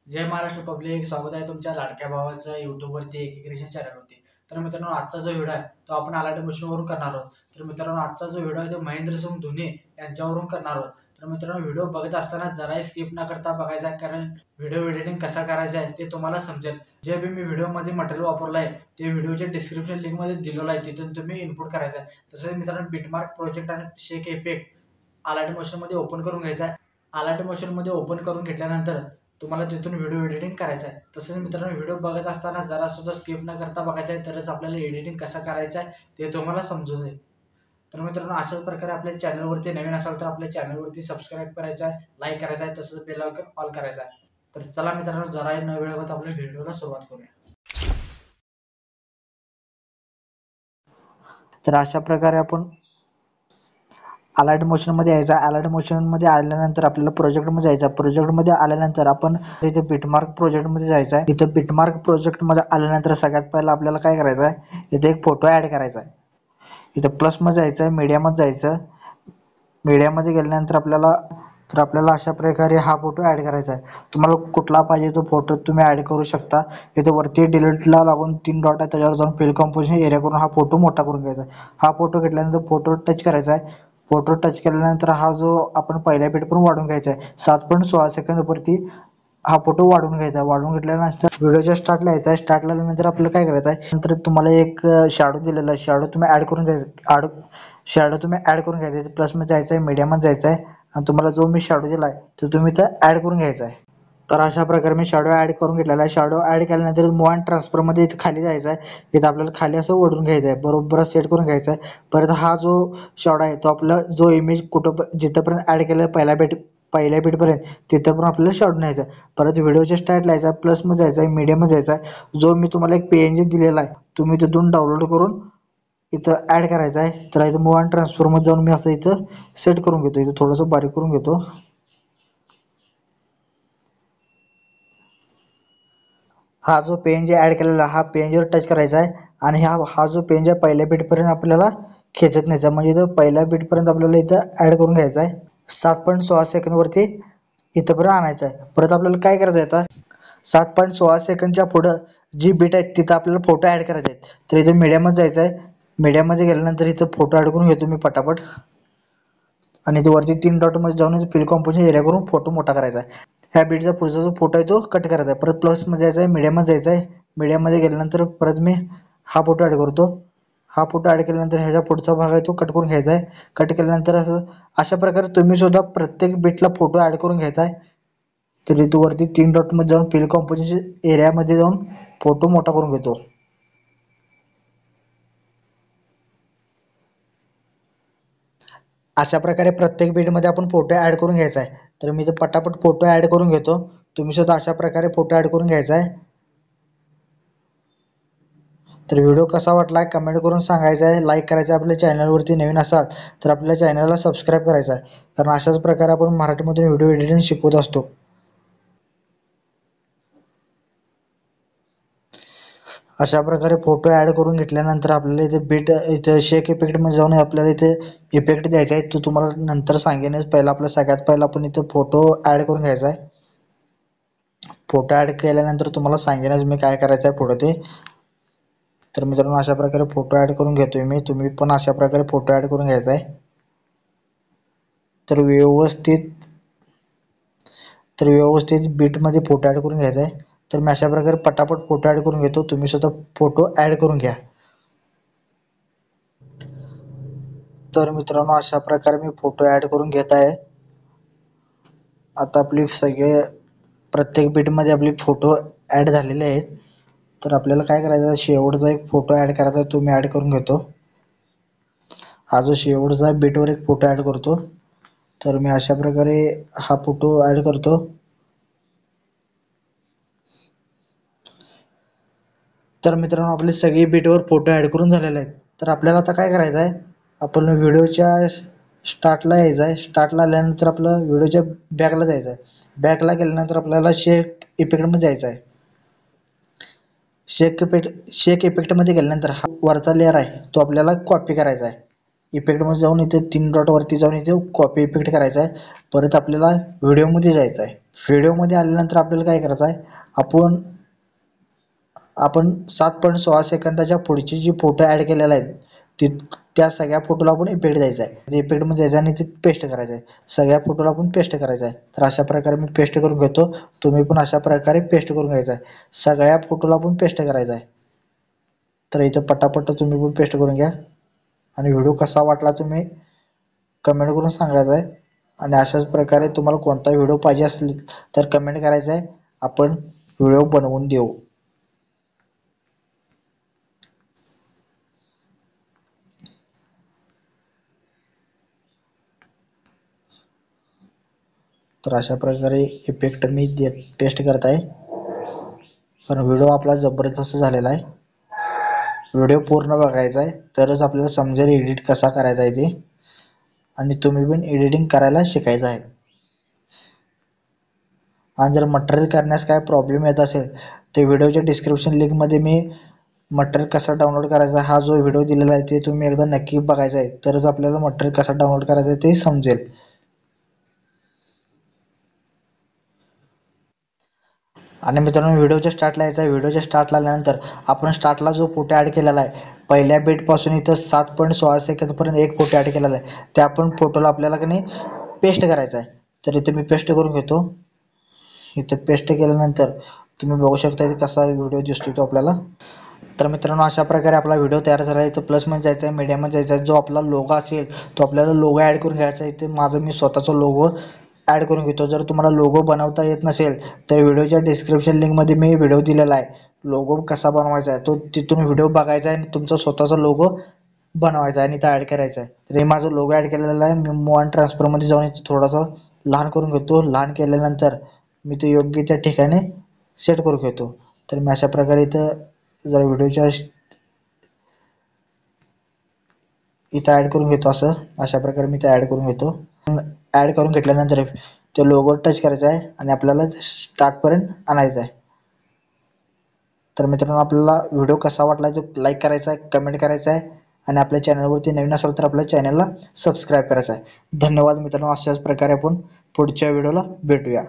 जय Maharashtra public, स्वागत आहे तुमच्या लाडक्या भावाचं यूट्यूबवरती एकिक्रिएशन चॅनलवरती. तर मित्रांनो, आजचा जो व्हिडिओ आहे तो आपण आलाटे मशीनवरून करणार आहोत. तर मित्रांनो, आजचा जो व्हिडिओ आहे तो महेंद्रसिंग धोनी यांच्यावरून करणार आहोत. तर मित्रांनो, व्हिडिओ बघत असताना जराही स्किप न करता बघायचा, कारण व्हिडिओ एडिटिंग कसा करायचा आहे ते तुम्हाला समजेल. जे बी मी व्हिडिओमध्ये मटेरियल वापरलं आहे ते व्हिडिओच्या डिस्क्रिप्शन लिंकमध्ये दिलेलं आहे, तिथून तुम्ही इनपुट करायचं आहे. तसंच मित्रांनो, बिटमार्क प्रोजेक्ट आणि शेक इफेक्ट आलाटे मशीनमध्ये ओपन करून घ्यायचा आहे. आलाटे मशीनमध्ये ओपन करून घेतल्यानंतर तुम्हाला तिथून व्हिडिओ एडिटिंग करायचं आहे. तसंच मित्रांनो, व्हिडिओ बघत असताना जरासुद्धा स्किप न करता बघायचं आहे, तरच आपल्याला एडिटिंग कसं करायचं आहे ते तुम्हाला समजून जाईल. तर मित्रांनो, अशाच प्रकारे आपल्या चॅनलवरती नवीन असाल तर आपल्या चॅनलवरती सबस्क्राईब करायचं आहे, लाईक करायचं आहे, तसंच बेल आयकॉन ऑल करायचा आहे. तर चला मित्रांनो, जराही न वेळ होत आपल्या व्हिडिओला सुरुवात करूया. तर अशा प्रकारे आपण अलाइट मोशनमध्ये यायचा. अलाइट मोशनमध्ये आल्यानंतर आपल्याला प्रोजेक्टमध्ये जायचं. प्रोजेक्टमध्ये आल्यानंतर आपण इथे बिटमार्क प्रोजेक्टमध्ये जायचं आहे. इथं बिटमार्क प्रोजेक्टमध्ये आल्यानंतर सगळ्यात पहिला आपल्याला काय करायचं आहे, इथे एक फोटो ॲड करायचा आहे. इथं प्लसमध्ये जायचं आहे, मीडियामध्ये जायचं. मीडियामध्ये गेल्यानंतर आपल्याला अशा प्रकारे हा फोटो ॲड करायचा आहे. तुम्हाला कुठला पाहिजे तो फोटो तुम्ही ॲड करू शकता. इथे वरती डिलीटला लागून 3 डॉट आहे, त्याच्यावर जाऊन फिल कंपोजिशन एरिया करून हा फोटो मोठा करून घ्यायचा आहे. हा फोटो घेतल्यानंतर फोटो टच करायचा आहे. फोटो टच केल्यानंतर हा जो आपण पहिल्या बीटपर्यंत वाढून घ्यायचा आहे. 7.16 सेकंदवरती हा फोटो वाढून घ्यायचा. वाढून घेतल्यानंतर व्हिडिओच्या स्टार्टला यायचा आहे. स्टार्टला आल्यानंतर आपल्याला काय करायचं आहे, नंतर तुम्हाला एक शॅडो दिलेला आहे. शॅडो तुम्ही ॲड करून घ्यायचा. शॅडो तुम्ही ॲड करून घ्यायचा. प्लसमध्ये जायचं आहे, मीडियममध्ये जायचं आहे आणि तुम्हाला जो मी शॅडो दिला आहे तो तुम्ही इथं ॲड करून घ्यायचा आहे. तर अशा प्रकारे मी शॅडो ॲड करून घेतलेला आहे. शॅडो ॲड केल्यानंतर मूव अँड ट्रान्सफरमध्ये इथं खाली जायचं आहे. इथं आपल्याला खाली असं ओढून घ्यायचं आहे, बरोबर सेट करून घ्यायचं आहे. परत हा जो शॅडो आहे तो आपला जो इमेज जिथंपर्यंत ॲड केलेला पहिल्या बीटपर्यंत तिथं पण आपल्याला शॅडो न्यायचा आहे. परत व्हिडिओच्या स्टार्टला यायचा, प्लसमध्ये जायचं आहे, मीडियममध्ये जायचं आहे. जो मी तुम्हाला एक PNG दिलेला आहे तुम्ही तिथून डाउनलोड करून इथं ॲड करायचा आहे. तर इथं मूव अँड ट्रान्सफरमध्ये जाऊन मी असं इथं सेट करून घेतो. इथं थोडंसं बारीक करून घेतो. हा जो PNG ॲड केलेला हा PNGवर टच करायचा आहे आणि हा जो PNG आहे पहिल्या बीटपर्यंत आपल्याला खेचत न्यायचा. म्हणजे इथं पहिल्या बीटपर्यंत आपल्याला इथं ॲड करून घ्यायचा आहे. 7.16 सेकंदवरती इथंपर्यंत आणायचं आहे. परत आपल्याला काय करायचं आहे, आता 7.16 सेकंदच्या पुढं जी बीट आहे तिथं आपल्याला फोटो ॲड करायचे आहेत. तर इथं मीडियममध्ये जायचं आहे. मीडियममध्ये गेल्यानंतर इथं फोटो ॲड करून घेतो मी पटापट आणि इथे वरती 3 डॉटमध्ये जाऊन फिल कंपोजिशन एरिया करून फोटो मोठा करायचा आहे. ह्या बीटचा पुढचा जो फोटो आहे तो कट करायचा आहे. परत प्लसमध्ये जायचं आहे, मीडियममध्ये जायचं आहे. मीडियममध्ये गेल्यानंतर परत मी हा फोटो ॲड करतो. हा फोटो ॲड केल्यानंतर ह्याच्या पुढचा भाग आहे तो कट करून घ्यायचा आहे. कट केल्यानंतर अशा प्रकारे तुम्ही सुद्धा प्रत्येक बीटला फोटो ॲड करून घ्यायचा आहे. तर इथं वरती 3 डॉटमध्ये जाऊन फिल कंपोजिशन एरियामध्ये जाऊन फोटो मोठा करून घेतो. अशा प्रकारे प्रत्येक बीटमध्ये आपण फोटो ॲड करून घ्यायचा आहे. तर मी इथं पटापट फोटो ॲड करून घेतो. तुम्ही सुद्धा अशा प्रकारे फोटो ॲड करून घ्यायचा आहे. तर व्हिडिओ कसा वाटला कमेंट करून सांगायचं आहे. लाईक करायचं आहे. आपल्या चॅनलवरती नवीन असाल तर आपल्या चॅनलला सबस्क्राईब करायचं आहे, कारण अशाच प्रकारे आपण मराठीमधून व्हिडिओ एडिटिंग शिकवत असतो. अशा प्रकारे फोटो ॲड करून घेतल्यानंतर आपल्याला इथे इथं शेक इफेक्टमध्ये जाऊन आपल्याला इथे इफेक्ट द्यायचा आहे. तो तुम्हाला नंतर सांगेनच. पहिला आपल्या सगळ्यात पहिला आपण इथं फोटो ॲड करून घ्यायचा आहे. फोटो ॲड केल्यानंतर तुम्हाला सांगेनच मी काय करायचं आहे पुढे ते. तर मित्रांनो, अशा प्रकारे फोटो ॲड करून घेतोय मी. तुम्ही पण अशा प्रकारे फोटो ॲड करून घ्यायचा आहे. तर व्यवस्थित बीटमध्ये फोटो ॲड करून घ्यायचा आहे. तर मी अशा प्रकारे पटापट फोटो ॲड करून घेतो. तुम्ही सुद्धा फोटो ॲड करून घ्या. तर मित्रांनो, अशा प्रकारे मी फोटो ॲड करून घेत आहे. आता आपली प्रत्येक बीटमध्ये आपले फोटो ॲड झालेले आहेत. तर आपल्याला काय करायचं आहे, शेवटचा एक फोटो ॲड करायचा आहे, तो मी ॲड करून घेतो. हा जो शेवटचा बीटवर एक फोटो ॲड करतो. तर मी अशा प्रकारे हा फोटो ॲड करतो. तर मित्रांनो, आपले सगळे बीटवर फोटो ॲड करून झालेले आहेत. तर आपल्याला आता काय करायचं आहे, आपण व्हिडिओच्या स्टार्टला यायचं आहे. स्टार्टला आल्यानंतर आपलं व्हिडिओच्या बॅकला जायचं आहे. बॅकला गेल्यानंतर आपल्याला शेक इफेक्टमध्ये जायचं आहे. शेक इफेक्टमध्ये गेल्यानंतर हा वरचा लेअर आहे तो आपल्याला कॉपी करायचा आहे. इफेक्टमध्ये जाऊन इथे 3 डॉटवरती जाऊन इथे कॉपी इफेक्ट करायचा आहे. परत आपल्याला व्हिडिओमध्ये जायचं आहे. व्हिडिओमध्ये आल्यानंतर आपल्याला काय करायचं आहे, आपण 7.16 सेकंदाच्या पुढची जी फोटो ॲड केलेला आहे त्या सगळ्या फोटोला आपण इफेक्ट द्यायचा आहे. इफेक्टमध्ये जायचं आणि ते पेस्ट करायचं आहे. सगळ्या फोटोला आपण पेस्ट करायचं आहे. तर अशा प्रकारे मी पेस्ट करून घेतो. तुम्ही पण अशा प्रकारे पेस्ट करून घ्यायचं आहे. सगळ्या फोटोला आपण पेस्ट करायचं आहे. तर इथं पटापट तुम्ही पण पेस्ट करून घ्या आणि व्हिडिओ कसा वाटला तुम्ही कमेंट करून सांगायचं आहे. आणि अशाच प्रकारे तुम्हाला कोणता व्हिडिओ पाहिजे असेल तर कमेंट करायचं आहे, आपण व्हिडिओ बनवून देऊ. तर अशा प्रकारे इफेक्ट मी पेस्ट करत आहे, कारण व्हिडिओ आपला जबरदस्त झालेला आहे. व्हिडिओ पूर्ण बघायचा आहे तरच आपल्याला समजेल एडिट कसा करायचा आहे ते, आणि तुम्ही पण एडिटिंग करायला शिकायचं आहे. आणि जर मटेरियल करण्यास काय प्रॉब्लेम येत असेल तर व्हिडिओच्या डिस्क्रिप्शन लिंकमध्ये मी मटेरियल कसा डाउनलोड करायचा हा जो व्हिडिओ दिलेला आहे ते तुम्ही एकदा नक्की बघायचा आहे, तरच आपल्याला मटेरियल कसा डाउनलोड करायचं आहे ते समजेल. आणि मित्रांनो, व्हिडिओच्या स्टार्टला यायचा आहे. व्हिडिओच्या स्टार्टला आल्यानंतर आपण स्टार्टला जो फोटो ॲड केलेला आहे, पहिल्या बीटपासून इथं 7.16 सेकंदपर्यंत एक फोटो ॲड केलेला आहे, त्या आपण फोटोला आपल्याला की नाही पेस्ट करायचा आहे. तर इथे मी पेस्ट करून घेतो. इथं पेस्ट केल्यानंतर तुम्ही बघू शकता इथे कसा व्हिडिओ दिसतो तो आपल्याला. तर मित्रांनो, अशा प्रकारे आपला व्हिडिओ तयार झाला आहे. इथं प्लसमध्ये जायचं आहे, मीडियामध्ये जायचं आहे. जो आपला लोगो असेल तो आपल्याला लोगो ॲड करून घ्यायचा आहे. इथे माझं मी स्वतःचा लोगो ॲड करून घेतो. जर तुम्हाला लोगो बनवता येत नसेल तर व्हिडिओच्या डिस्क्रिप्शन लिंकमध्ये मी व्हिडिओ दिलेला आहे, लोगो कसा बनवायचा आहे तो तिथून व्हिडिओ बघायचा आहे आणि तुमचा स्वतःचा लोगो बनवायचा आहे आणि इथं ॲड करायचा आहे. तर हे माझं लोगो ॲड केलेला आहे. मी मूव अँड ट्रान्सफरमध्ये जाऊन इथं थोडासा लहान करून घेतो. लहान केल्यानंतर मी ते योग्य त्या ठिकाणी सेट करून घेतो. तर मी अशा प्रकारे इथं जर व्हिडिओच्या इथं ॲड करून घेतो. अशा प्रकारे मी इथं ॲड करून घेतो. ॲड करून घेतल्यानंतर ते लोगो टच करायचा आहे आणि आपल्याला स्टार्टपर्यंत आणायचं आहे. तर मित्रांनो, आपल्याला व्हिडिओ कसा वाटला तो लाईक करायचा आहे, कमेंट करायचा आहे आणि आपल्या चॅनलवरती नवीन असेल तर आपल्या चॅनलला सबस्क्राईब करायचं आहे. धन्यवाद मित्रांनो. अशाच प्रकारे आपण पुढच्या व्हिडिओला भेटूया.